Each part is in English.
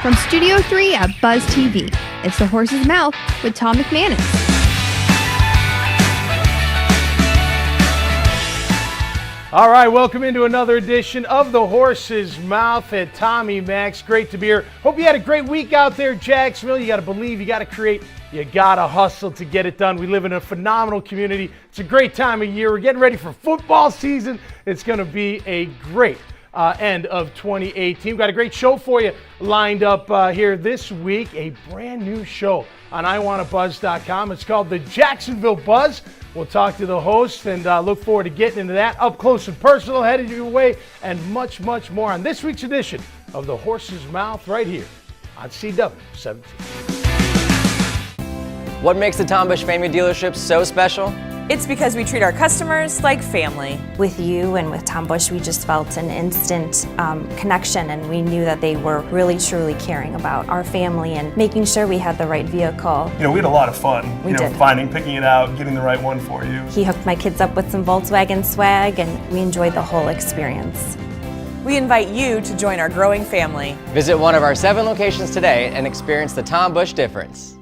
From Studio 3 at Buzz TV, it's The Horse's Mouth with Tom McManus. All right, welcome into another edition of The Horse's Mouth at Tommy Max. Great to be here. Hope you had a great week out there, Jacksonville. You got to believe, you got to create, you got to hustle to get it done. We live in a phenomenal community. It's a great time of year. We're getting ready for football season. It's going to be a great end of 2018. We've got a great show for you lined up here this week. A brand new show on iwantabuzz.com. It's called the Jacksonville Bus. We'll talk to the host and look forward to getting into that up close and personal, headed your way, and much, much more on this week's edition of The Horse's Mouth right here on CW17. What makes the Tom Busch Family Dealership so special? It's because we treat our customers like family. With you and with Tom Busch, we just felt an instant connection, and we knew that they were really truly caring about our family and making sure we had the right vehicle. You know, we had a lot of fun. We did. Picking it out, getting the right one for you. He hooked my kids up with some Volkswagen swag, and we enjoyed the whole experience. We invite you to join our growing family. Visit one of our 7 locations today and experience the Tom Busch difference.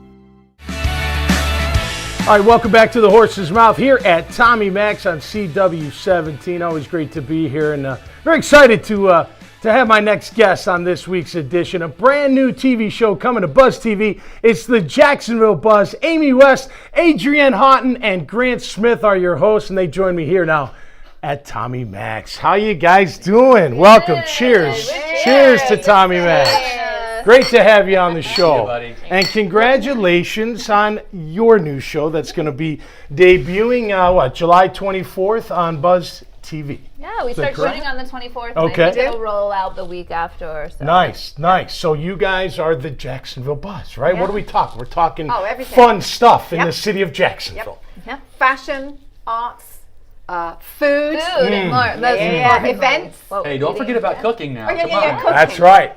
All right, welcome back to The Horse's Mouth here at Tommy Max on CW17. Always great to be here, and very excited to have my next guest on this week's edition. A brand new TV show coming to Buzz TV. It's the Jacksonville Bus. Amy West, Adrienne Houghton, and Grant Smith are your hosts, and they join me here now at Tommy Max. How you guys doing? Welcome. Cheers. Cheers to Tommy Max. Great to have you on the show. And congratulations on your new show that's going to be debuting, July 24th on Buzz TV. Yeah, we start shooting on the 24th. Okay. And I think it'll roll out the week after or so. Nice. So you guys are the Jacksonville Bus, right? Yeah. What are we talking? We're talking everything. fun stuff in the city of Jacksonville. Yep. Fashion, arts, food, and more. Events. Hey, don't forget about cooking now. Come on. Cooking.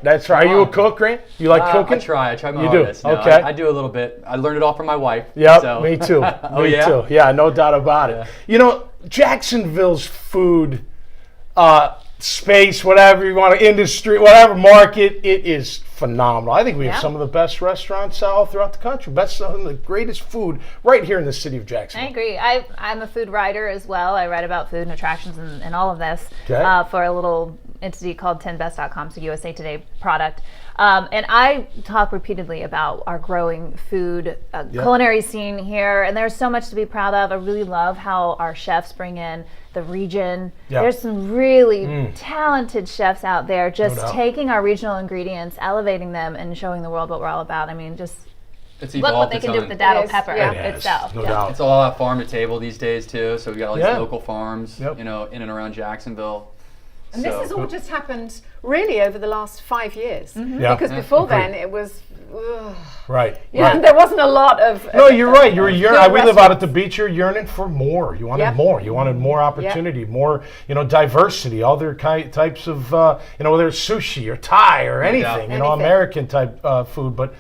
That's right. Are you a cook, Grant? You like cooking? I try my You do? hardest. No, Okay. I do a little bit. I learned it all from my wife. Yep, so. me too. Oh, me yeah? too. Yeah, no doubt about it. Yeah. You know, Jacksonville's food space, whatever you want, industry, whatever market, it is phenomenal. I think we have some of the best restaurants all throughout the country. Some of the greatest food right here in the city of I Jacksonville. agree. I'm a food writer as well. I write about food and attractions and all of this for a little entity called 10best.com, it's a USA Today product. And I talk repeatedly about our growing food culinary scene here, and there's so much to be proud of. I really love how our chefs bring in the region. There's some really talented chefs out there just taking our regional ingredients, elevating them, and showing the world what we're all about. I mean, just look what they can do with the daddle pepper itself. No doubt. It's all farm to table these days too. So we got all these local farms, you know, in and around Jacksonville. And this has all just happened really over the last 5 years. Yeah. Because before then it was, Right. there wasn't a lot of. No, you're right. You're we live out at the beach. You're yearning for more. You wanted more. You wanted more opportunity, more, diversity, other types of, whether it's sushi or Thai or anything, American type food. But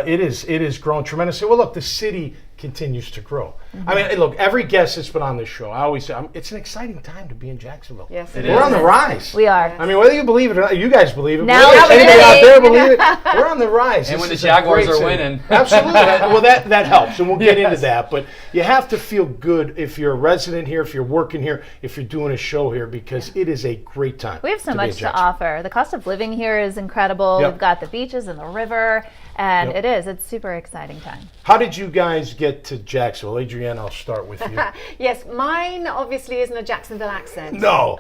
it is growing tremendously. Well, look, the city continues to grow. I mean, look, every guest that's been on this show, I always say, it's an exciting time to be in Jacksonville. Yes, We're on the rise. We are. I mean, whether you believe it or not, you guys believe it. Now Anybody out there believe it? We're on the rise. And This when the is a Jaguars great are city. winning. Absolutely. Well, that helps, and we'll get into that. But you have to feel good if you're a resident here, if you're working here, if you're doing a show here, because it is a great time. We have so to be in much to Jacksonville. offer. The cost of living here is incredible. Yep. We've got the beaches and the river, and it's super exciting time. How did you guys get to Jacksonville? Adrienne, I'll start with you. Yes, mine obviously isn't a Jacksonville accent. No.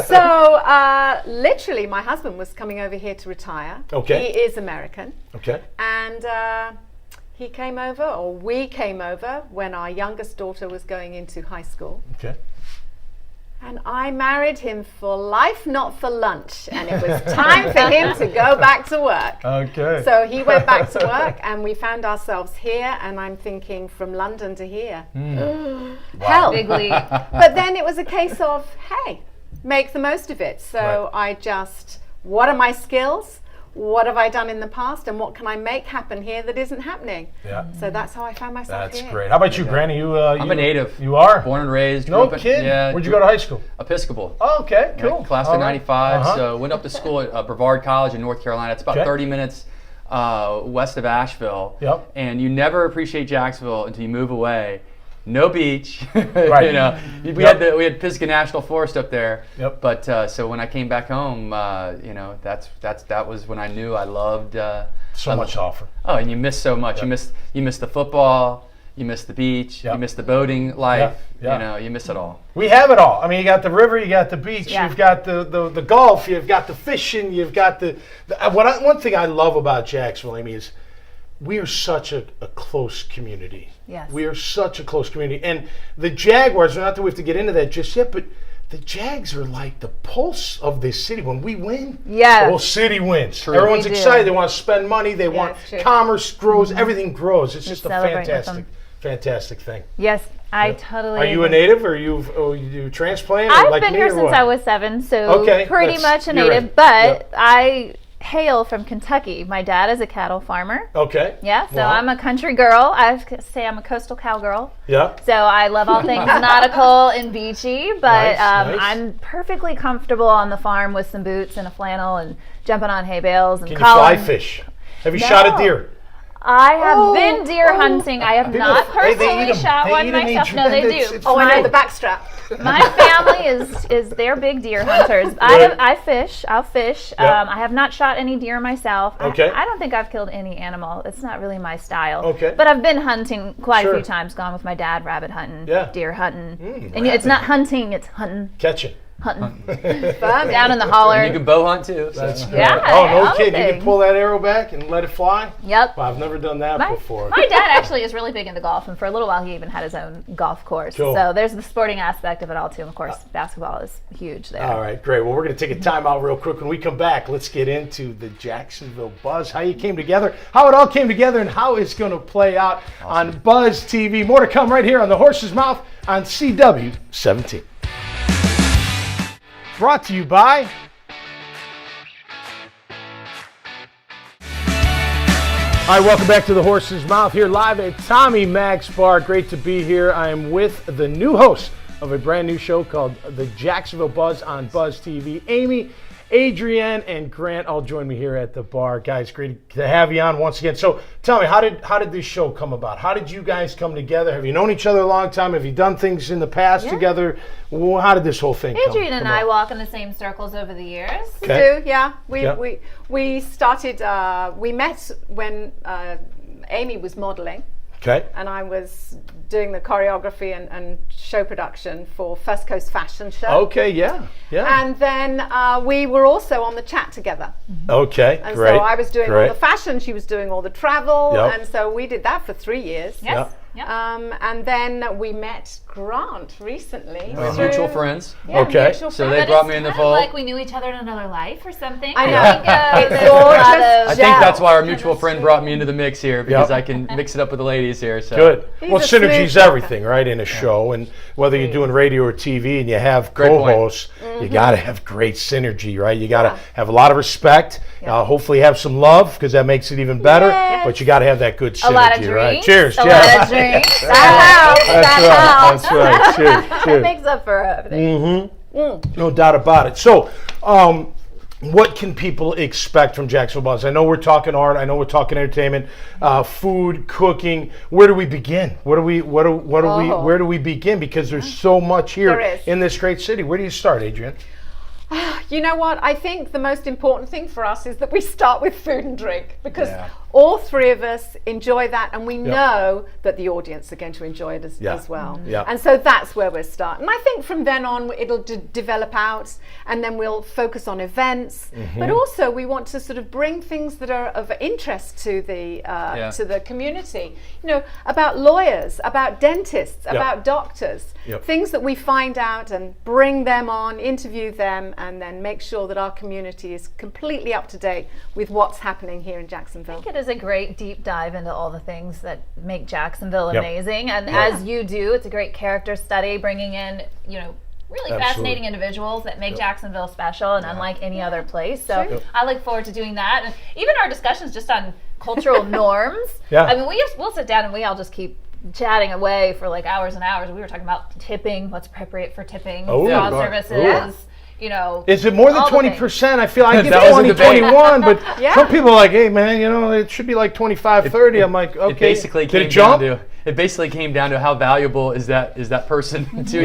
So literally my husband was coming over here to retire. Okay. He is American. Okay. And he came over, or we came over, when our youngest daughter was going into high school. Okay. And I married him for life, not for lunch. And it was time for him to go back to work. Okay. So he went back to work, and we found ourselves here. And I'm thinking, from London to here. Hell. Big league. But then it was a case of, hey, make the most of it. So I just, what are my skills? what have I done in the past and what can I make happen here that isn't happening? Yeah. So that's how I found myself That's here. great. How about you, Granny? I'm a native. You are? Born and raised. No grew up kid? Yeah. Where'd you go to high school? Episcopal. Oh, okay, cool. Class All of right. 95. So went up to school at Brevard College in North Carolina. It's about 30 minutes west of Asheville. Yep. And you never appreciate Jacksonville until you move away. No beach. Right. You know, we had Pisgah National Forest up there. Yep. But so when I came back home, you know, that was when I knew I loved. So much to offer. Oh, and you miss so much. Yep. You miss the football. You miss the beach. Yep. You miss the boading life. Yeah. You know, you miss it all. We have it all. I mean, you got the river, you got the beach, Yeah. you've got the golf, you've got the fishing, you've got one thing I love about Jacksonville, Amy, is we are such a close community. Yes. We are such a close community. And the Jaguars, not that we have to get into that just yet, but the Jags are like the pulse of this city. When we win, Yeah. the whole city wins. True. Everyone's We do. excited. They want to spend money. They want it's true. commerce grows. Everything grows. It's just a celebrate with fantastic thing. Yes, I totally Are you a agree. native, or you transplant? I've like been me, here or since what? I was 7, so Okay, pretty that's- much a you're native. right. But Yep. I hail from Kentucky. My dad is a cattle farmer. Okay. Yeah, so Wow. I'm a country girl. I say I'm a coastal cowgirl. Yeah. So I love all things nautical and beachy, but Nice. I'm perfectly comfortable on the farm with some boots and a flannel and jumping on hay bales and Can you fly calling. fish? Have you shot a No. deer? I have been deer hunting. I have not They eat personally 'em. shot They one eat 'em, myself. eat No, they 'em. do. It's Oh, I know fine. the backstrap. My family is they're big deer hunters. I fish. I'll fish. Yeah. I have not shot any deer myself. Okay. I don't think I've killed any animal. It's not really my style. Okay. But I've been hunting quite Sure. a few times. Gone with my dad, rabbit hunting, Yeah. deer hunting, and rabbit. it's not hunting. It's hunting. Catching. Down in the holler. And you can bow hunt too. So. Yeah. Oh, no all kidding. You can things. pull that arrow back and let it fly? Yep. Well, I've never done that before. My dad actually is really big into golf, and for a little while he even had his own golf course. Cool. So there's the sporting aspect of it all too. And of course, basketball is huge there. All right, great. Well, we're going to take a time out real quick. When we come back, let's get into the Jacksonville Buzz, how you came together, how it all came together, and how it's going to play out on Buzz TV. More to come right here on The Horse's Mouth on CW17. Brought to you by... All right, welcome back to The Horse's Mouth here live at Tommy Mac's Bar. Great to be here. I am with the new host of a brand new show called The Jacksonville Buzz on Buzz TV. Amy, Adrienne, and Grant all join me here at the bar. Guys, great to have you on once again. So tell me, how did this show come about? How did you guys come together? Have you known each other a long time? Have you done things in the past together? Well, how did this whole thing come Adrienne and I about? walk in the same circles over the years. Okay. We do, yeah. Yeah. We started, we met when Amy was modeling. Okay. And I was doing the choreography and show production for First Coast Fashion Show. Okay, yeah. And then we were also on the chat together. Okay, And great. so I was doing great. all the fashion, she was doing all the travel, Yep. and so we did that for 3 years. Yes. Yep. Yep. And then we met Grant recently. We're through- mutual friends. Yeah, Okay. mutual So friends. they brought me in the Kind of fold. like we knew each other in another life or something. I know. think, It's there's a lot gorgeous. of- I think that's why our Yeah, mutual that's friend true. brought me into the mix here because Yep. I can mix it up with the ladies here. So. Good. He's Well, a smooth synergy's talker. everything, right, in a show. And whether you're doing radio or TV and you have Great point. co-hosts, you got to have great synergy, right? You got to have a lot of respect. Hopefully have some love, because that makes it even better. Yes. But you got to have that good synergy, A lot of right? drinks. Cheers. A Cheers. lot of drinks. That's right. Cheers. It Cheers. makes up for everything. No doubt about it. So, what can people expect from Jacksonville Buzz? I know we're talking art. I know we're talking entertainment, food, cooking. Where do we begin? Where do we begin? Because there's so much here There is. in this great city. Where do you start, Adrienne? You know what? I think the most important thing for us is that we start with food and drink, because Yeah. all three of us enjoy that, and we know that the audience are going to enjoy it as well. Yeah. And so that's where we're starting. And I think from then on it'll develop out, and then we'll focus on events. But also we want to sort of bring things that are of interest to the community. You know, about lawyers, about dentists, about doctors, things that we find out and bring them on, interview them, and then make sure that our community is completely up to date with what's happening here in Jacksonville. I think it is a great deep dive into all the things that make Jacksonville amazing. And as you do, it's a great character study, bringing in, really fascinating individuals that make Jacksonville special and unlike any other place. So I look forward to doing that. And even our discussions just on cultural norms. I mean, we'll sit down and we all just keep chatting away for like hours and hours. We were talking about tipping, what's appropriate for tipping, fraud services. You know, is it more than 20%? I feel like it's 20, 21, but some people are like, hey man, you know, it should be like 25, 30. I'm like, okay. It basically came down to how valuable is that person to you.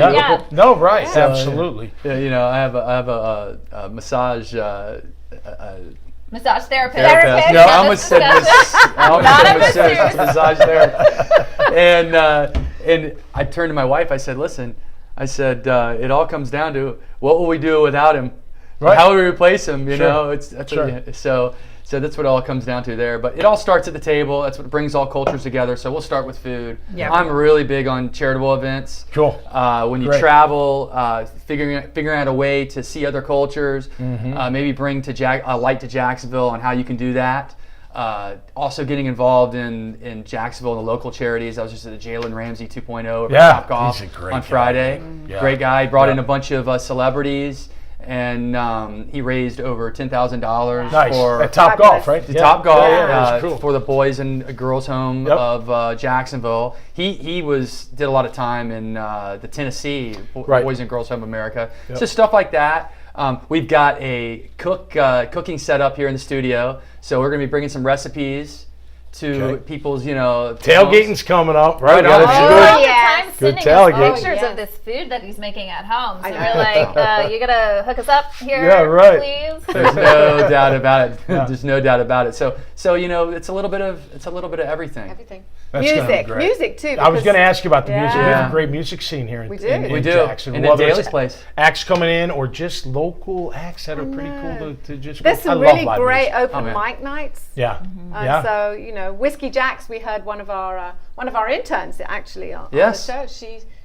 No, right, absolutely. You know, I have a massage. Massage therapist. No, I almost said massage therapist. And I turned to my wife. I said, listen. I said, it all comes down to what will we do without him? Right. How will we replace him? You know, so that's what it all comes down to there. But it all starts at the table. That's what brings all cultures together. So we'll start with food. I'm really big on charitable events. Cool. When you travel, figuring out a way to see other cultures, maybe bring a light to Jacksonville on how you can do that. Also getting involved in Jacksonville and the local charities. I was just at the Jalen Ramsey 2.0 over at Topgolf on Friday. Great guy. Brought in a bunch of celebrities, and he raised over $10,000 for at Topgolf, right? Topgolf for the boys and girls home of Jacksonville. He did a lot of time in the Tennessee Boys and Girls Home America. So stuff like that. We've got a cooking setup here in the studio, so we're going to be bringing some recipes to people's, tailgating's coming up, right? Good tailgate. Pictures of this food that he's making at home. So we're like, you gotta hook us up here, please. There's no doubt about it. There's no doubt about it. So it's a little bit of everything. Music too. I was going to ask you about the music. We have a great music scene here in Jacksonville. And in Daly's place. Acts coming in or just local acts that are pretty cool to just. There's some really great open mic nights. So Whiskey Jax, we heard one of our interns actually on the show.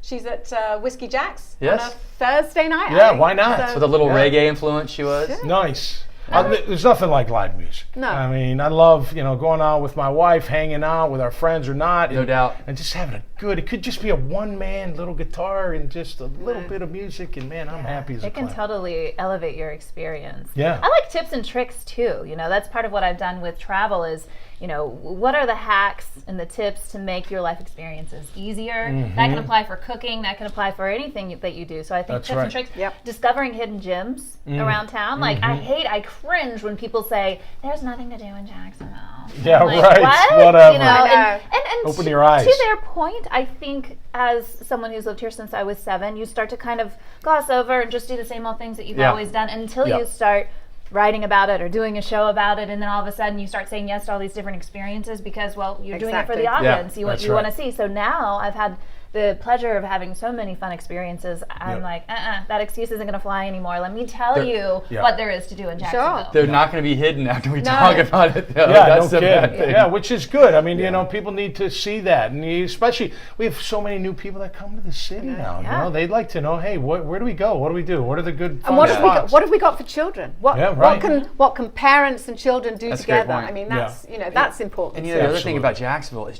She's at Whiskey Jax on a Thursday night. Yeah, why not? With a little reggae influence, she was. Nice. There's nothing like live music. No. I mean, I love, going out with my wife, hanging out with our friends or not. No doubt. And just having it could just be a one-man little guitar and just a little bit of music. And man, I'm happy as a can totally elevate your experience. Yeah. I like tips and tricks too. That's part of what I've done with travel is, what are the hacks and the tips to make your life experiences easier? That can apply for cooking. That can apply for anything that you do. So I think tips and tricks. Discovering hidden gems around town. Like I cringe when people say there's nothing to do in Jacksonville. Yeah, like, right. What? Whatever. And open your eyes. To their point, I think as someone who's lived here since I was 7, you start to kind of gloss over and just do the same old things that you've always done until you start writing about it or doing a show about it, and then all of a sudden you start saying yes to all these different experiences because, you're doing it for the audience. You want to see. So now I've had the pleasure of having so many fun experiences. I'm like, that excuse isn't going to fly anymore. Let me tell you what there is to do in Jacksonville. They're not going to be hidden after we talk about it, though. That's the bad thing. Yeah, which is good. I mean, people need to see that. And especially, we have so many new people that come to the city now. They'd like to know, hey, where do we go? What do we do? What are the good fun spots? What have we got for children? What can parents and children do together? I mean, that's important. And the other thing about Jacksonville is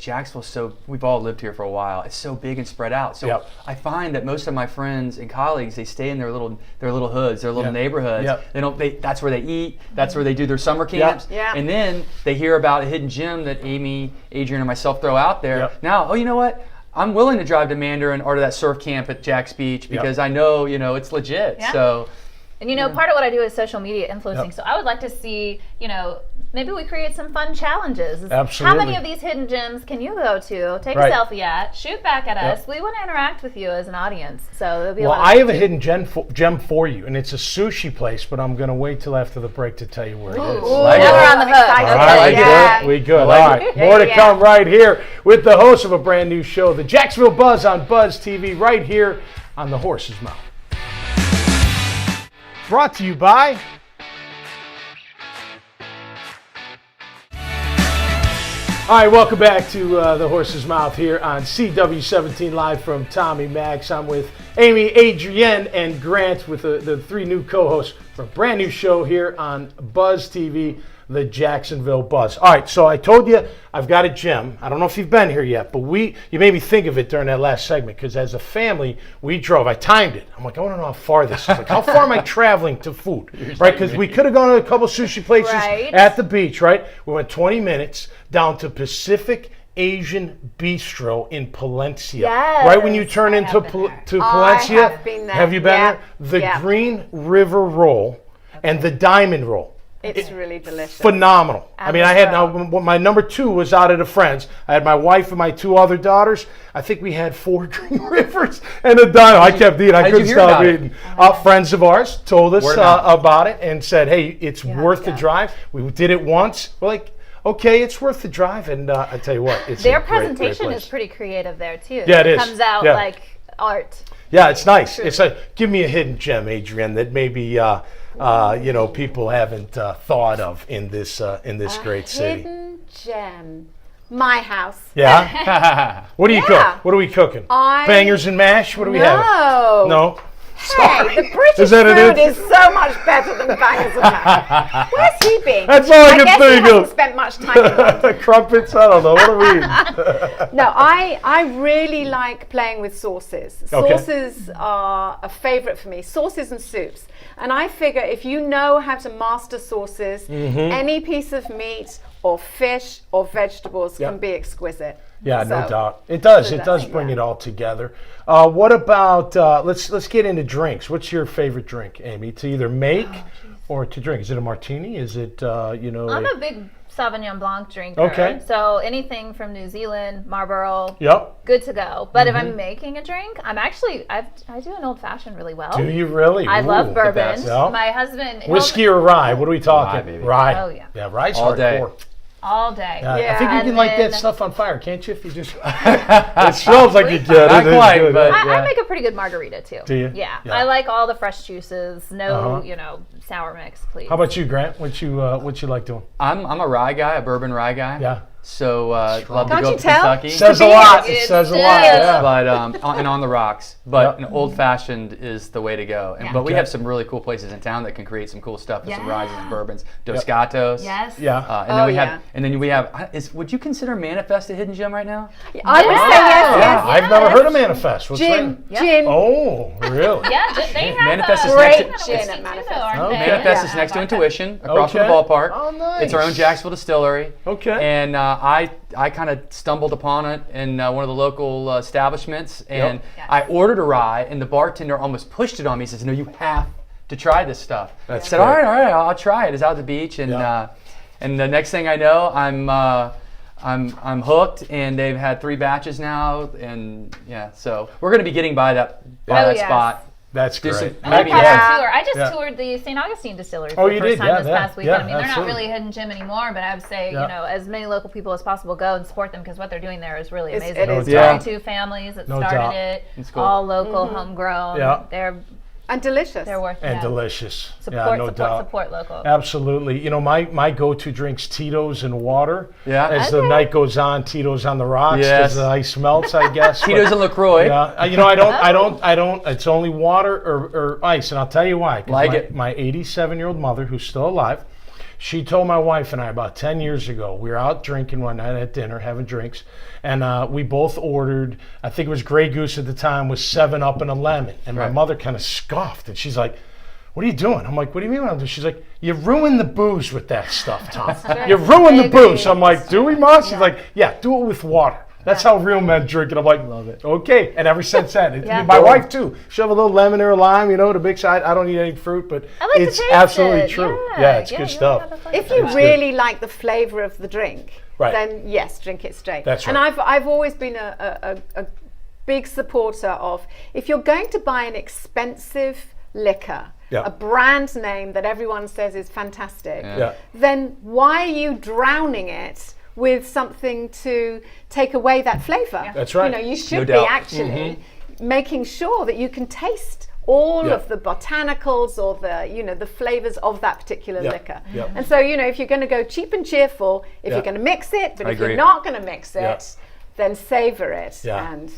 we've all lived here for a while. It's so big and spread out. So I find that most of my friends and colleagues, they stay in their little hoods, their little neighborhoods. That's where they eat. That's where they do their summer camps. And then they hear about a hidden gem that Amy, Adrian, and myself throw out there. Now, you know what? I'm willing to drive to Mandarin or to that surf camp at Jax Beach because I know, it's legit. So. And part of what I do is social media influencing. So I would like to see, maybe we create some fun challenges. Absolutely. How many of these hidden gems can you go to, take a selfie at, shoot back at us? We want to interact with you as an audience. So there'll be a lot of I have a hidden gem for you, and it's a sushi place, but I'm going to wait till after the break to tell you where it is. Now we're on the hook. All right, we good. All right, more to come right here with the host of a brand new show, the Jacksonville Buzz on Buzz TV, right here on the Horse's Mouth. Brought to you by All right, welcome back to the Horse's Mouth here on CW17 live from Tommy Max. I'm with Amy, Adrienne, and Grant with the 3 new co-hosts for a brand new show here on Buzz TV. the Jacksonville Bus. All right, so I told you I've got a gym. I don't know if you've been here yet, but you made me think of it during that last segment, because as a family, we drove. I timed it. I'm like, I want to know how far this is. Like, how far am I traveling to food? Right, because we could have gone to a couple sushi places at the beach, right? We went 20 minutes down to Pacific Asian Bistro in Palencia. Yes, right when you turn into Palencia. I have been there. Have you been there? The Green River Roll and the Diamond Roll. It's really delicious. Phenomenal. I mean, I had my number 2 was out of the friends. I had my wife and my 2 other daughters. I think we had 4 Green Rivers and a Diamond. I kept eating. I couldn't stop eating. Friends of ours told us about it and said, "Hey, it's worth the drive." We did it once. We're like, okay, it's worth the drive. And I tell you what, it's their a great, presentation great is pretty creative there too. Yeah, it comes out like art. Yeah, it's nice. True. It's like, give me a hidden gem, Adrienne, that maybe people haven't thought of in this great city. Hidden gem. My house. Yeah. What do you cook? What are we cooking? Bangers and mash. What do we have? No. Hey, the British food is so much better than bangers and mash. Where's he been? That's all I can think of. I guess he hasn't spent much time in London. Crumpets, I don't know. What are we eating? No, I really like playing with sauces. Sauces are a favorite for me. Sauces and soups. And I figure if you know how to master sauces, any piece of meat or fish or vegetables can be exquisite. Yeah, no doubt. It does. It does bring it all together. What about, let's get into drinks. What's your favorite drink, Amy, to either make or to drink? Is it a martini? Is it, I'm a big Sauvignon Blanc drinker. Okay. So anything from New Zealand, Marlborough, good to go. But if I'm making a drink, I do an old fashioned really well. Do you really? I love bourbon. My husband. Whiskey or rye? What are we talking? Rye. Oh, yeah. Yeah, rye's all hardcore. Day. All day. I think you can light that stuff on fire, can't you? If you just, it smells like you get it. Not quite, but I make a pretty good margarita too. Do you? Yeah. I like all the fresh juices. No, sour mix, please. How about you, Grant? What you like doing? I'm a rye guy, a bourbon rye guy. Yeah. So love to Can't go you to tell? Kentucky. Says a lot. It says a lot. Yeah. But and on the rocks. But an old fashioned is the way to go. And but we have some really cool places in town that can create some cool stuff with some ryes and bourbons. Dos Gatos. Yes. Yeah. And then we have. Would you consider Manifest a hidden gem right now? I would say yes. Yeah, I've never heard of Manifest. What's Gin. Oh, really? Yeah, they have Manifest is great gin at Manifest. Manifest is next to Intuition, across from the ballpark. Oh, nice. It's our own Jacksonville distillery. Okay. And I kind of stumbled upon it in one of the local establishments, and I ordered a rye, and the bartender almost pushed it on me. He says, "No, you have to try this stuff." I said, "All right, I'll try it." It's out at the beach, and the next thing I know, I'm hooked, and they've had 3 batches now, and so we're going to be getting by that spot. That's great. I just toured the St. Augustine distillery for the first time this past weekend. I mean, they're not really a hidden gem anymore, but I would say, as many local people as possible go and support them, because what they're doing there is really amazing. It is. 22 families that started it, all local, homegrown. They're delicious. They're worth it. And delicious. Support local. Absolutely. My go-to drink's Tito's and water. Yeah. As the night goes on, Tito's on the rocks as the ice melts, I guess. Tito's and LaCroix. Yeah. I don't. It's only water or ice, and I'll tell you why. My 87-year-old mother, who's still alive, she told my wife and I about 10 years ago, we were out drinking one night at dinner, having drinks, and we both ordered, I think it was Grey Goose at the time, was 7-Up and a lemon. And my mother kind of scoffed, and she's like, "What are you doing?" I'm like, "What do you mean what I'm doing?" She's like, "You ruined the booze with that stuff, Tom. You ruined the booze." I'm like, "Do we, Mom?" She's like, "Yeah, do it with water. That's how real men drink it." I'm like, "Love it." Okay. And ever since then, my wife too. She'll have a little lemon or a lime, the big side. I don't eat any fruit, but it's absolutely true. Yeah, it's good stuff. If you really like the flavor of the drink, then yes, drink it straight. That's right. And I've always been a big supporter of, if you're going to buy an expensive liquor, a brand name that everyone says is fantastic, then why are you drowning it with something to take away that flavor? That's right. You should be actually making sure that you can taste all of the botanicals or the flavors of that particular liquor. And so, if you're going to go cheap and cheerful, if you're going to mix it, but if you're not going to mix it, then savor it. Yeah. And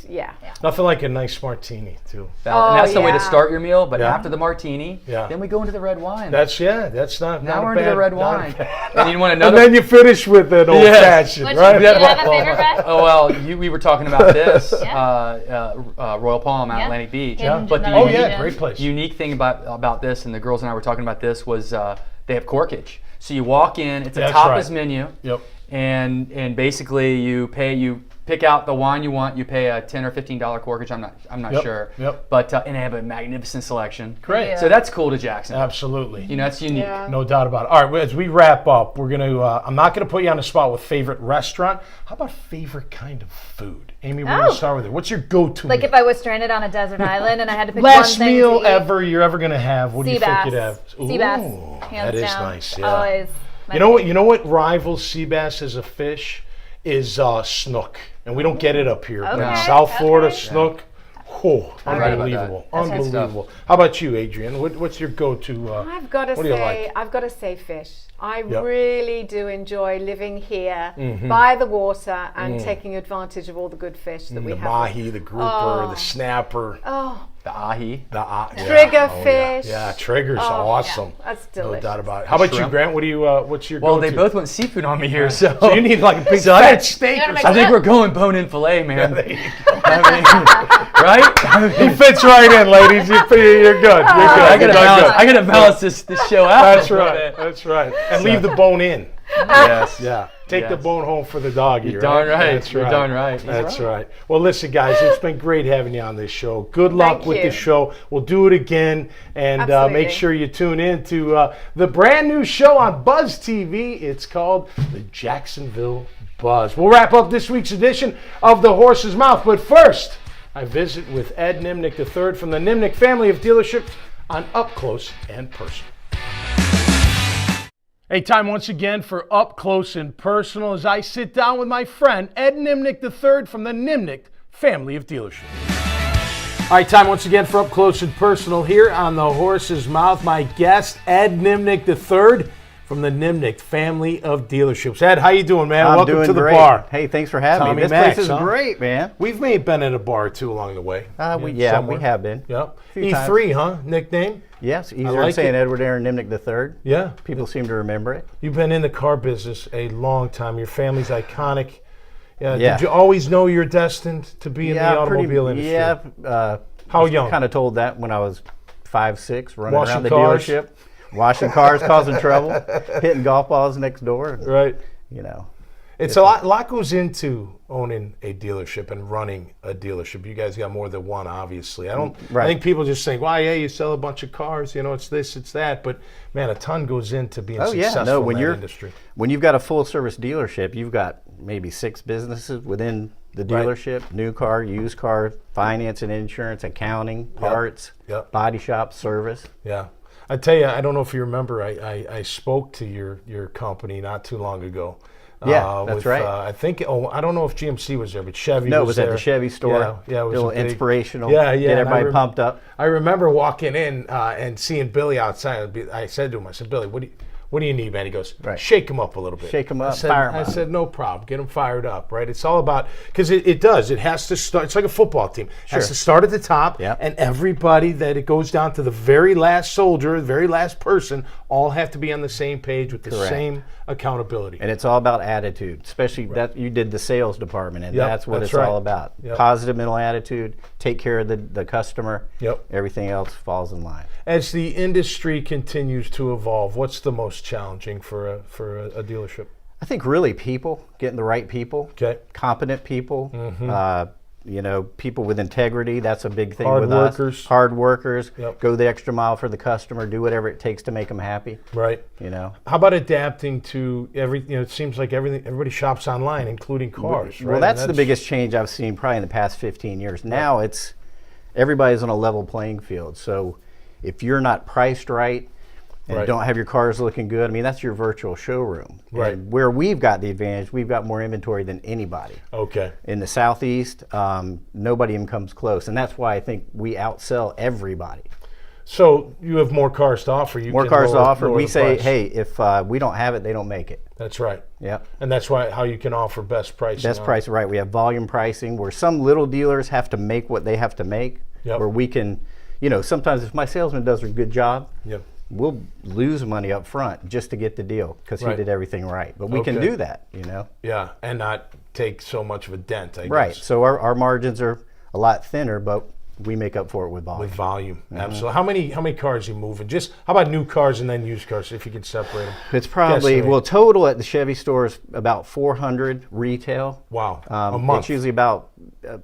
Nothing like a nice martini, too. And that's the way to yeah. start your meal. But Yeah. after the martini, then we go into the red wine. That's not. now not we're a into the bad- red not a wine. bad- And you want And another? then you finish with an old fashioned, Which, right? do you have a favorite, Brett? Oh well, we were talking about this Yeah. Royal Palm out Yeah. Atlantic Beach. Hidden But the another unique, hidden. Great place. unique thing about this, and the girls and I were talking about this, was they have corkage. So you walk in, it's a That's tapas right. menu, Yep. and basically you pick out the wine you want. You pay a $10 or $15 corkage. I'm not Yep, sure. yep. But and they have a magnificent selection. Great. Yeah. So that's cool to Jackson. Absolutely. You know, that's unique. Yeah. No doubt about it. All right, as we wrap up, we're going to, I'm not going to put you on the spot with favorite restaurant. How about favorite kind of food? Amy, we're going to start with it. What's your go-to Like meal? if I was stranded on a desert island and I had to pick Last one thing meal to eat. you're ever going to have, what do you think you'd have? Sea bass, Ooh, hands that is down. nice, yeah. Always. my You know what rivals sea bass as a fish is snook, and we don't get it up here. But in Okay, South Florida, okay. snook, oh, right about unbelievable, that. That's good unbelievable. How about you, Adrian? What's your go-to? I've got to what do you say, like? I've got to say fish. I Yep. really do enjoy living here Mm-hmm. by the water and taking advantage of all the good fish that we The have. mahi, the grouper, the snapper, Oh, The ahi. the Trigger oh, fish. Yeah, trigger's awesome. that's No delicious. doubt about it. How about you, Shrimp. Grant? What do you? What's your Well, go-to? they both went seafood on me here, so, So you need like a big So fat steak. gotta Or make I something. think we're going bone-in filet, man. There you go. Right? He fits right in, ladies. You're good. You're good. I You're gotta good. balance this show out. That's a little right. bit. That's right. And leave the bone in. Yes. Yeah. Take the Yes. bone home for the doggy. You're darn right. That's You're right. darn right. He's That's right. right. Well, listen, guys, it's been great having you on this show. Good luck Thank with you. the show. We'll do it again, and Absolutely. make sure you tune in to the brand new show on Buzz TV. It's called the Jacksonville Bus. We'll wrap up this week's edition of The Horse's Mouth, but first, I visit with Ed Nimnick III from the Nimnick family of dealerships on Up Close and Personal. Hey, time once again for Up Close and Personal as I sit down with my friend Ed Nimnick III from the Nimnick family of dealerships. All right, time once again for Up Close and Personal here on The Horse's Mouth. My guest, Ed Nimnick III from the Nimnick family of dealerships. Ed, how you doing, man? I'm Welcome doing to the great. bar. Hey, thanks for having Tommy me. This Max, place is huh? great, man. We've maybe been at a bar or two along the way. We somewhere. have been. Yep. few E3, huh? Nickname? Yes, easier like than saying it. Edward Aaron Nimnick III. Yeah. People seem to remember it. You've been in the car business a long time. Your family's iconic. Yeah. Yeah. Did you always know you're destined to be in the automobile industry? Yeah. How young? Kind of told that when I was 5, 6, running Washing around the cars? dealership, washing cars, causing trouble, hitting golf balls next door. Right. You know. It's a lot goes into owning a dealership and running a dealership. You guys got more than one, obviously. I think people just think, well, yeah, you sell a bunch of cars, you know, it's this, it's that. But man, a ton goes into being successful in that industry. When you've got a full service dealership, you've got maybe 6 businesses within the dealership: new car, used car, finance and insurance, accounting, parts, body shop, service. Yeah. I tell you, I don't know if you remember, I spoke to your company not too long ago. Yeah, that's right. I think. I don't know if GMC was there, but Chevy. No, was it was there. at the Chevy store. Yeah, it was a little a big, inspirational. Yeah, Get everybody pumped up. I remember walking in and seeing Billy outside. I said to him, I said, Billy, what do you need, man? He goes, shake him up a little bit. Shake him up, fire him up. I said, no problem. Get him fired up, right? It's all about, because it does. It has to start. It's like a football team. It has to start at the top, and everybody that it goes down to the very last soldier, the very last person, all have to be on the same page with the same accountability. And it's all about attitude, especially that you did the sales department, and that's what it's all about. Positive mental attitude, take care of the customer. Everything else falls in line. As the industry continues to evolve, what's the most challenging for a dealership? I think really people, getting the right people, competent people, people with integrity. That's a big thing with us. Hard workers. Go the extra mile for the customer. Do whatever it takes to make them happy. Right. How about adapting to it seems like everybody shops online, including cars. Well, right? that's the biggest change I've seen probably in the past 15 years. Now it's everybody's on a level playing field. So if you're not priced right and don't have your cars looking good, I mean, that's your virtual showroom. Right. And where we've got the advantage, we've got more inventory than anybody. Okay. In the Southeast, nobody even comes close. And that's why I think we outsell everybody. So you have more cars to offer. More cars to offer. We say, hey, if we don't have it, they don't make it. That's right. Yep. And that's how you can offer best pricing. Best price, right. We have volume pricing where some little dealers have to make what they have to make. Yep. Where we can, sometimes if my salesman does a good job, yep, we'll lose money up front just to get the deal because he did everything right. But we can do that, Yeah, and not take so much of a dent, I guess. Right. So our margins are a lot thinner, but we make up for it with volume. With volume, absolutely. How many cars are you moving? Just how about new cars and then used cars? If you could separate them. It's probably total at the Chevy store is about 400 retail. Wow, a month. It's usually about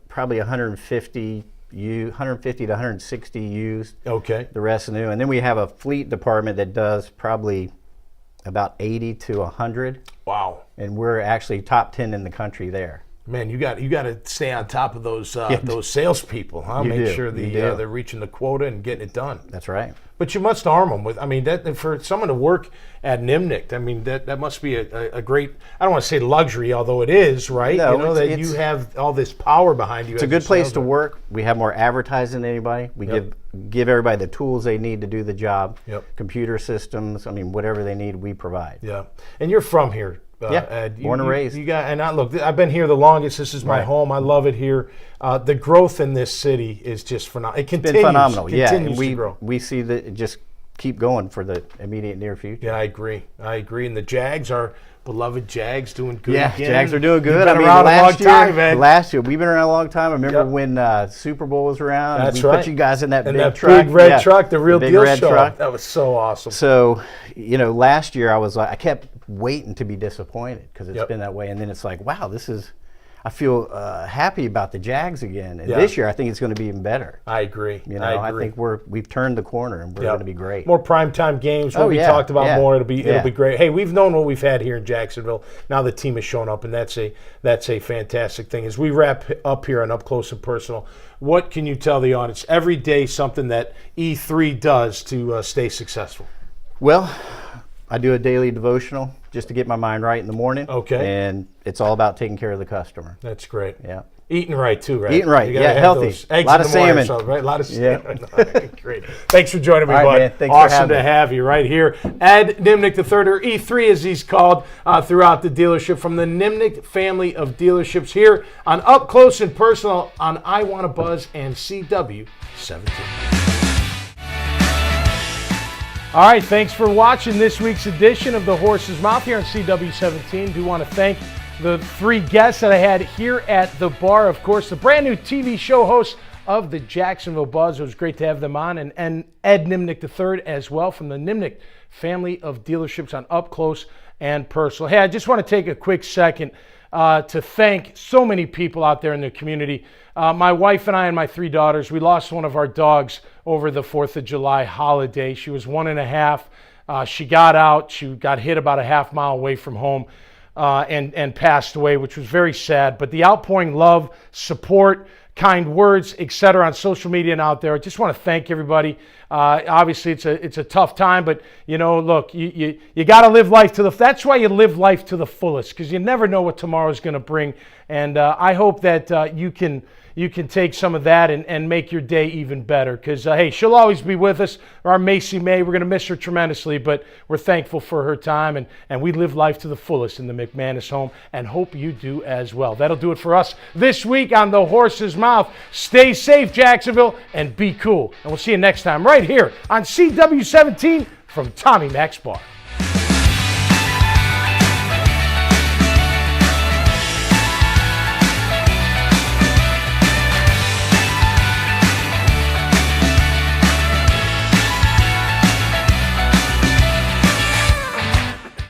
probably 150 to 160 used. Okay. The rest new, and then we have a fleet department that does probably about 80 to 100. Wow. And we're actually top 10 in the country there. Man, you got to stay on top of those salespeople, huh? Make sure they're reaching the quota and getting it done. That's right. But you must arm them with. I mean, that for someone to work at Nimnicht, I mean that must be a great. I don't want to say luxury, although it is, right? No, that you have all this power behind you. It's a good place to work. We have more advertising than anybody. We give everybody the tools they need to do the job. Yep. Computer systems. I mean, whatever they need, we provide. Yeah. And you're from here. Ed, born and raised. Look, I've been here the longest. This is my home. I love it here. The growth in this city is just phenomenal. It continues. It's been phenomenal. Continues to grow. We see that it just keep going for the immediate near future. Yeah, I agree. And the Jags, our beloved Jags, doing good. Yeah, again. Jags are doing good. You've been around a long time, man. Last year, we've been around a long time. I remember when Super Bowl was around. That's we right. put you guys in that and big that truck. Big red truck, the real big deal red show. Truck. That was so awesome. So, last year I kept waiting to be disappointed because it's been that way. And then it's like, wow, I feel happy about the Jags again. And this year, I think it's going to be even better. I agree. I think we've turned the corner and we're going to be great. More primetime games. What we talked about more. It'll be great. Hey, we've known what we've had here in Jacksonville. Now the team has shown up, and that's a fantastic thing. As we wrap up here on Up Close and Personal, what can you tell the audience every day? Something that E3 does to stay successful. Well, I do a daily devotional just to get my mind right in the morning. Okay. And it's all about taking care of the customer. That's great. Yeah. Eating right, too, right? Eating right, healthy. Eggs a lot of salmon. Right? A lot of salmon. Great. Thanks for joining me, all bud. Right, man. Thanks awesome to have you right here. Ed Nimnicht III, or E3 as he's called throughout the dealership, from the Nimnicht family of dealerships here on Up Close and Personal on I Wanna Buzz and CW17. All right, thanks for watching this week's edition of The Horse's Mouth here on CW17. Do want to thank the three guests that I had here at the bar. Of course, the brand new TV show host of the Jacksonville Buzz. It was great to have them on. And Ed Nimnicht III as well, from the Nimnicht family of dealerships on Up Close and Personal. Hey, I just want to take a quick second to thank so many people out there in the community. My wife and I and my three daughters, we lost one of our dogs over the 4th of July holiday. She was 1.5. She got out. She got hit about a half mile away from home and passed away, which was very sad. But the outpouring love, support, kind words, etc. on social media and out there, I just want to thank everybody. Obviously, it's a tough time, but look, you got to live life to the. That's why you live life to the fullest, because you never know what tomorrow's going to bring. And I hope that you can take some of that and make your day even better. Because hey, she'll always be with us. Our Macy May, we're going to miss her tremendously, but we're thankful for her time, and we live life to the fullest in the McManus home, and hope you do as well. That'll do it for us this week on The Horse's Mouth. Stay safe, Jacksonville, and be cool. And we'll see you next time right here on CW17 from Tommy Mac's Bar.